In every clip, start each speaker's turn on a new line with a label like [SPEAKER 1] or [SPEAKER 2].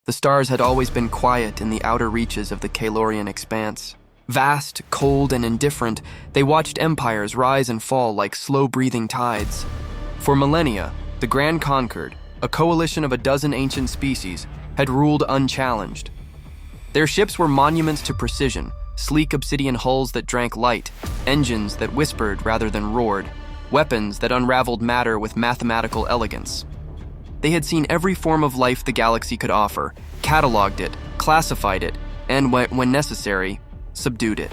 [SPEAKER 1] The stars had always been quiet in the outer reaches of the Kalorian expanse. Vast, cold, and indifferent, they watched empires rise and fall like slow-breathing tides. For millennia, the Grand Concord, a coalition of a dozen ancient species, had ruled unchallenged. Their ships were monuments to precision, sleek obsidian hulls that drank light, engines that whispered rather than roared, weapons that unraveled matter with mathematical elegance. They had seen every form of life the galaxy could offer, cataloged it, classified it, and when necessary, subdued it.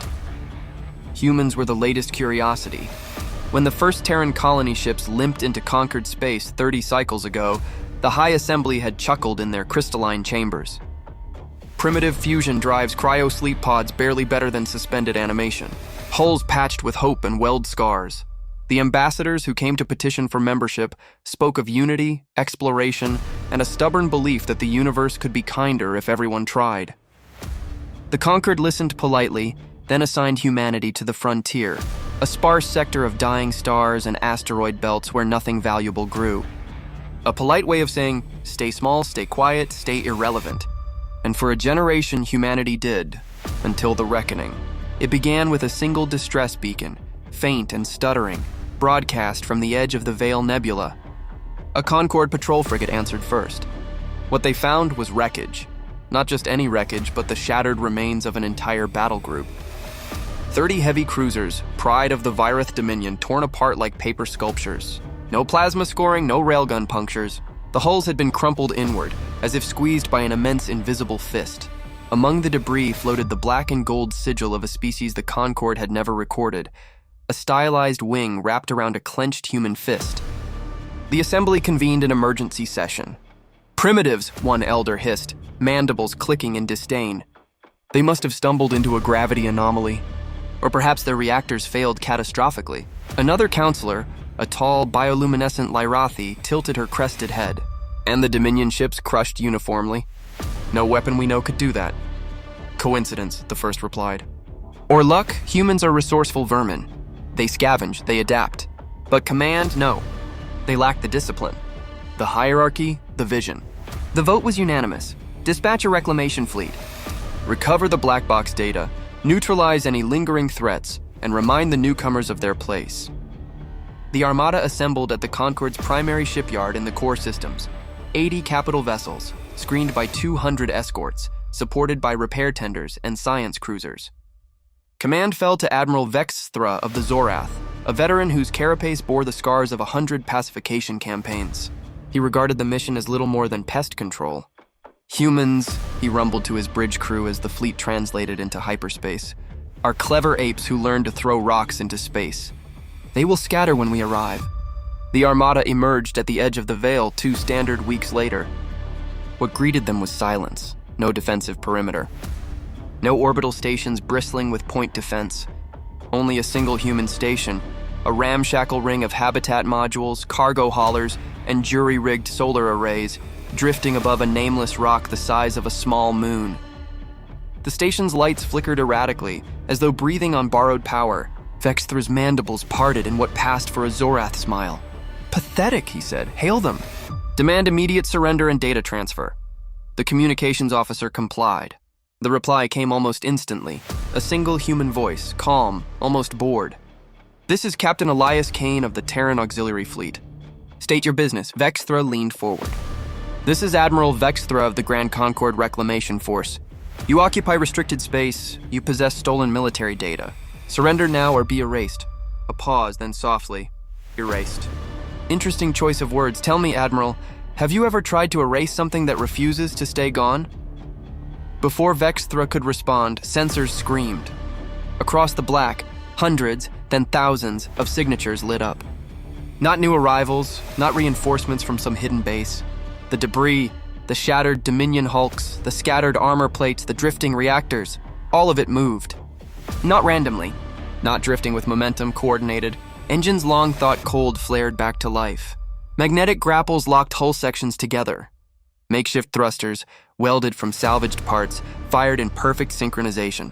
[SPEAKER 1] Humans were the latest curiosity. When the first Terran colony ships limped into conquered space 30 cycles ago, the High Assembly had chuckled in their crystalline chambers. Primitive fusion drives cryo-sleep pods barely better than suspended animation, hulls patched with hope and weld scars. The ambassadors who came to petition for membership spoke of unity, exploration, and a stubborn belief that the universe could be kinder if everyone tried. The conquered listened politely, then assigned humanity to the frontier, a sparse sector of dying stars and asteroid belts where nothing valuable grew. A polite way of saying, stay small, stay quiet, stay irrelevant. And for a generation, humanity did, until the reckoning. It began with a single distress beacon, faint and stuttering, broadcast from the edge of the Veil Nebula. A Concord patrol frigate answered first. What they found was wreckage. Not just any wreckage, but the shattered remains of an entire battle group. 30 heavy cruisers, pride of the Virith Dominion, torn apart like paper sculptures. No plasma scoring, no railgun punctures. The hulls had been crumpled inward, as if squeezed by an immense invisible fist. Among the debris floated the black and gold sigil of a species the Concord had never recorded, a stylized wing wrapped around a clenched human fist. The assembly convened an emergency session. Primitives, one elder hissed, mandibles clicking in disdain. They must have stumbled into a gravity anomaly. Or perhaps their reactors failed catastrophically. Another counselor, a tall, bioluminescent Lyrathi, tilted her crested head. And the Dominion ships crushed uniformly. No weapon we know could do that. Coincidence, the first replied. Or luck, humans are resourceful vermin. They scavenge, they adapt. But command, no. They lack the discipline. The hierarchy, the vision. The vote was unanimous. Dispatch a reclamation fleet. Recover the black box data, neutralize any lingering threats, and remind the newcomers of their place. The Armada assembled at the Concord's primary shipyard in the core systems. 80 capital vessels, screened by 200 escorts, supported by repair tenders and science cruisers. Command fell to Admiral Vexthra of the Zorath, a veteran whose carapace bore the scars of 100 pacification campaigns. He regarded the mission as little more than pest control. Humans, he rumbled to his bridge crew as the fleet translated into hyperspace, are clever apes who learn to throw rocks into space. They will scatter when we arrive. The Armada emerged at the edge of the Veil 2 standard weeks later. What greeted them was silence, no defensive perimeter. No orbital stations bristling with point defense. Only a single human station, a ramshackle ring of habitat modules, cargo haulers, and jury-rigged solar arrays, drifting above a nameless rock the size of a small moon. The station's lights flickered erratically, as though breathing on borrowed power. Vexthra's mandibles parted in what passed for a Zorath smile. Pathetic, he said. Hail them. Demand immediate surrender and data transfer. The communications officer complied. The reply came almost instantly, a single human voice, calm, almost bored. This is Captain Elias Kane of the Terran Auxiliary Fleet. State your business. Vexthra leaned forward. This is Admiral Vexthra of the Grand Concord Reclamation Force. You occupy restricted space. You possess stolen military data. Surrender now or be erased. A pause, then softly, erased. Interesting choice of words. Tell me, Admiral, have you ever tried to erase something that refuses to stay gone? Before Vexthra could respond, sensors screamed. Across the black, hundreds, then thousands of signatures lit up. Not new arrivals, not reinforcements from some hidden base. The debris, the shattered Dominion hulks, the scattered armor plates, the drifting reactors, all of it moved. Not randomly, not drifting with momentum, coordinated. Engines long thought cold flared back to life. Magnetic grapples locked hull sections together. Makeshift thrusters, welded from salvaged parts, fired in perfect synchronization.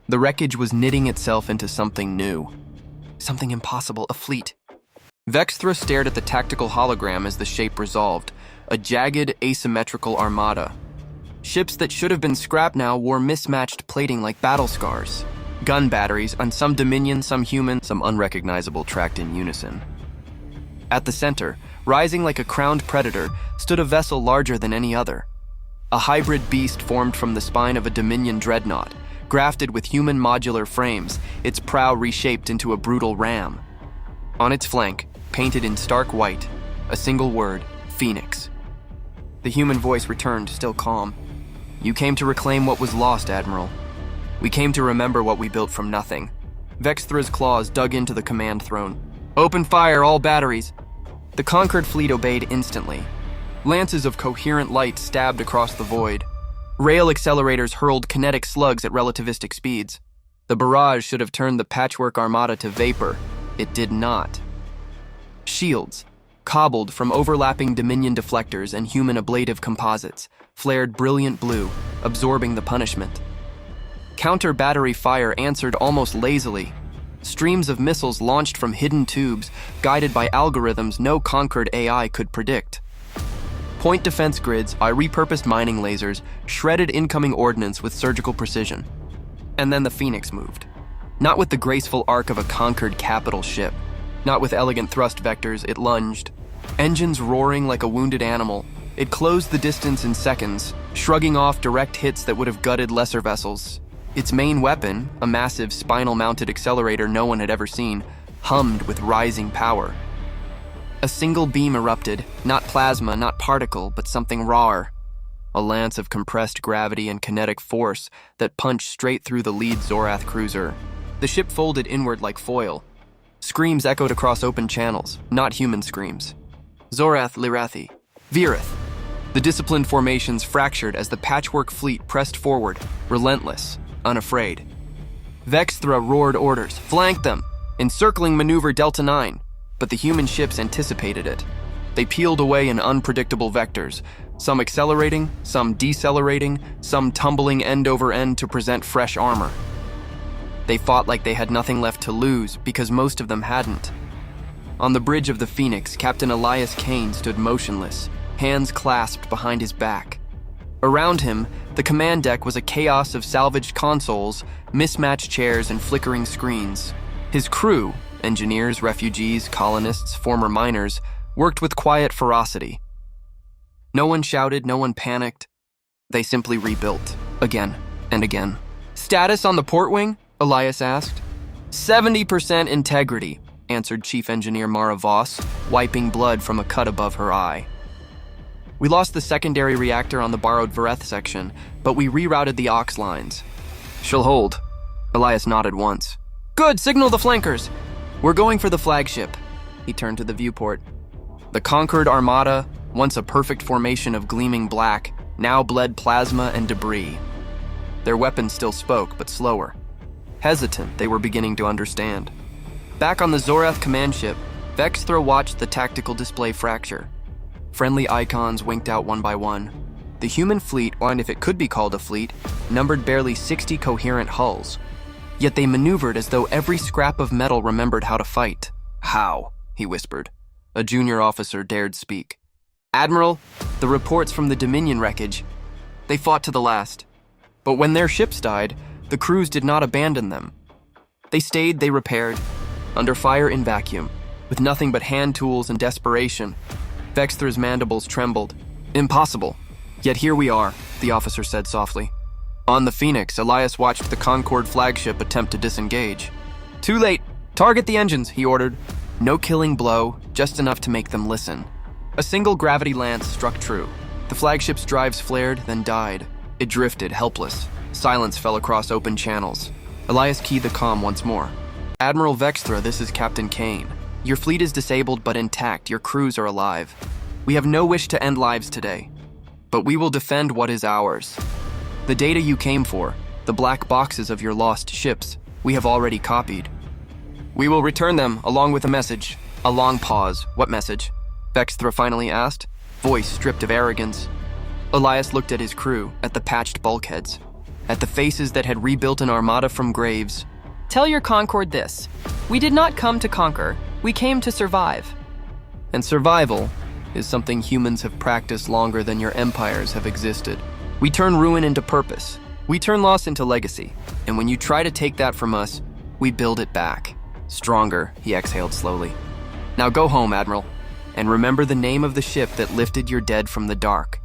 [SPEAKER 1] The wreckage was knitting itself into something new. Something impossible, a fleet. Vexthra stared at the tactical hologram as the shape resolved, a jagged, asymmetrical armada. Ships that should have been scrapped now wore mismatched plating like battle scars. Gun batteries on some Dominion, some human, some unrecognizable tracked in unison. At the center, rising like a crowned predator, stood a vessel larger than any other. A hybrid beast formed from the spine of a Dominion dreadnought, grafted with human modular frames, its prow reshaped into a brutal ram. On its flank, painted in stark white, a single word, Phoenix. The human voice returned, still calm. "You came to reclaim what was lost, Admiral. We came to remember what we built from nothing." Vexthra's claws dug into the command throne. "Open fire, all batteries!" The conquered fleet obeyed instantly. Lances of coherent light stabbed across the void. Rail accelerators hurled kinetic slugs at relativistic speeds. The barrage should have turned the patchwork armada to vapor. It did not. Shields, cobbled from overlapping Dominion deflectors and human ablative composites, flared brilliant blue, absorbing the punishment. Counter-battery fire answered almost lazily. Streams of missiles launched from hidden tubes, guided by algorithms no conquered AI could predict. Point defense grids, by repurposed mining lasers, shredded incoming ordnance with surgical precision. And then the Phoenix moved. Not with the graceful arc of a conquered capital ship. Not with elegant thrust vectors, it lunged. Engines roaring like a wounded animal, it closed the distance in seconds, shrugging off direct hits that would have gutted lesser vessels. Its main weapon, a massive spinal-mounted accelerator no one had ever seen, hummed with rising power. A single beam erupted, not plasma, not particle, but something rawer. A lance of compressed gravity and kinetic force that punched straight through the lead Zorath cruiser. The ship folded inward like foil. Screams echoed across open channels, not human screams. Zorath Lirathi. Virith. The disciplined formations fractured as the patchwork fleet pressed forward, relentless, unafraid. Vexthra roared orders, "Flank them! Encircling maneuver Delta 9. But the human ships anticipated it. They peeled away in unpredictable vectors, some accelerating, some decelerating, some tumbling end over end to present fresh armor. They fought like they had nothing left to lose because most of them hadn't. On the bridge of the Phoenix, Captain Elias Kane stood motionless, hands clasped behind his back. Around him, the command deck was a chaos of salvaged consoles, mismatched chairs, and flickering screens. His crew, engineers, refugees, colonists, former miners, worked with quiet ferocity. No one shouted, no one panicked. They simply rebuilt, again and again. "Status on the port wing?" Elias asked. 70% integrity, answered Chief Engineer Mara Voss, wiping blood from a cut above her eye. "We lost the secondary reactor on the borrowed Vareth section, but we rerouted the aux lines." "She'll hold." Elias nodded once. "Good, signal the flankers." "We're going for the flagship." He turned to the viewport. The conquered Armada, once a perfect formation of gleaming black, now bled plasma and debris. Their weapons still spoke, but slower. Hesitant, they were beginning to understand. Back on the Zorath command ship, Vexthra watched the tactical display fracture. Friendly icons winked out one by one. The human fleet, or if it could be called a fleet, numbered barely 60 coherent hulls. Yet they maneuvered as though every scrap of metal remembered how to fight. "How?" he whispered. A junior officer dared speak. "Admiral, the reports from the Dominion wreckage. They fought to the last. But when their ships died, the crews did not abandon them. They stayed, they repaired, under fire in vacuum, with nothing but hand tools and desperation." Vexthra's mandibles trembled. "Impossible. Yet here we are," the officer said softly. On the Phoenix, Elias watched the Concorde flagship attempt to disengage. "Too late. Target the engines," he ordered. No killing blow, just enough to make them listen. A single gravity lance struck true. The flagship's drives flared, then died. It drifted, helpless. Silence fell across open channels. Elias keyed the comm once more. "Admiral Vexthra, this is Captain Kane. Your fleet is disabled but intact. Your crews are alive. We have no wish to end lives today, but we will defend what is ours. The data you came for, the black boxes of your lost ships, we have already copied. We will return them along with a message." A long pause. "What message?" Vexthra finally asked, voice stripped of arrogance. Elias looked at his crew, at the patched bulkheads, at the faces that had rebuilt an armada from graves.
[SPEAKER 2] "Tell your Concorde this. We did not come to conquer. We came to survive."
[SPEAKER 1] And survival is something humans have practiced longer than your empires have existed. We turn ruin into purpose. We turn loss into legacy. And when you try to take that from us, we build it back. Stronger, he exhaled slowly. Now go home, Admiral, and remember the name of the ship that lifted your dead from the dark.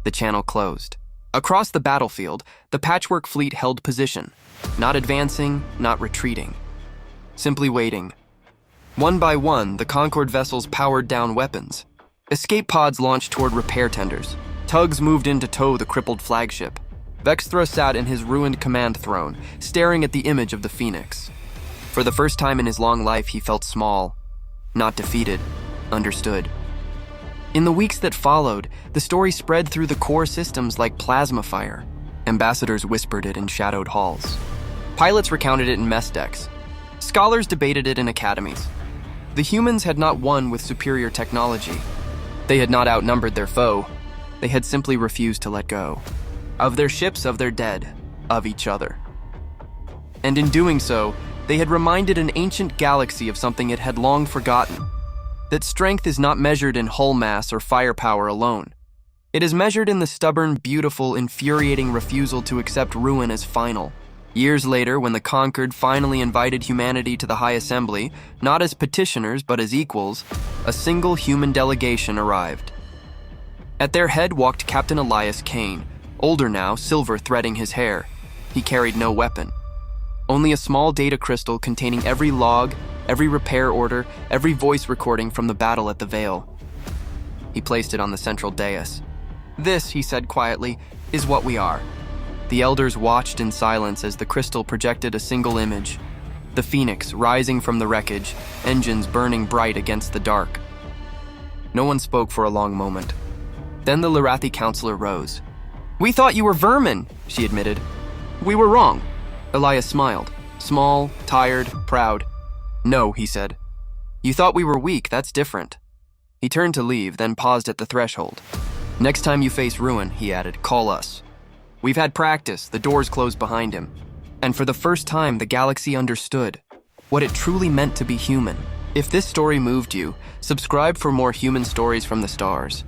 [SPEAKER 1] The channel closed. Across the battlefield, the Patchwork fleet held position, not advancing, not retreating, simply waiting. One by one, the Concord vessels powered down weapons. Escape pods launched toward repair tenders. Tugs moved in to tow the crippled flagship. Vexthra sat in his ruined command throne, staring at the image of the Phoenix. For the first time in his long life, he felt small, not defeated, understood. In the weeks that followed, the story spread through the core systems like plasma fire. Ambassadors whispered it in shadowed halls. Pilots recounted it in mess decks. Scholars debated it in academies. The humans had not won with superior technology. They had not outnumbered their foe. They had simply refused to let go. Of their ships, of their dead, of each other. And in doing so, they had reminded an ancient galaxy of something it had long forgotten. That strength is not measured in hull mass or firepower alone. It is measured in the stubborn, beautiful, infuriating refusal to accept ruin as final. Years later, when the Conquered finally invited humanity to the High Assembly, not as petitioners but as equals, a single human delegation arrived. At their head walked Captain Elias Kane, older now, silver threading his hair. He carried no weapon. Only a small data crystal containing every log, every repair order, every voice recording from the battle at the Vale. He placed it on the central dais. "This," he said quietly, "is what we are." The elders watched in silence as the crystal projected a single image. The Phoenix rising from the wreckage, engines burning bright against the dark. No one spoke for a long moment. Then the Larathi counselor rose. "We thought you were vermin," she admitted. "We were wrong." Elias smiled, small, tired, proud. "No," he said. "You thought we were weak, that's different." He turned to leave, then paused at the threshold. "Next time you face ruin," he added, "call us." We've had practice, the doors closed behind him. And for the first time, the galaxy understood what it truly meant to be human. If this story moved you, subscribe for more human stories from the stars.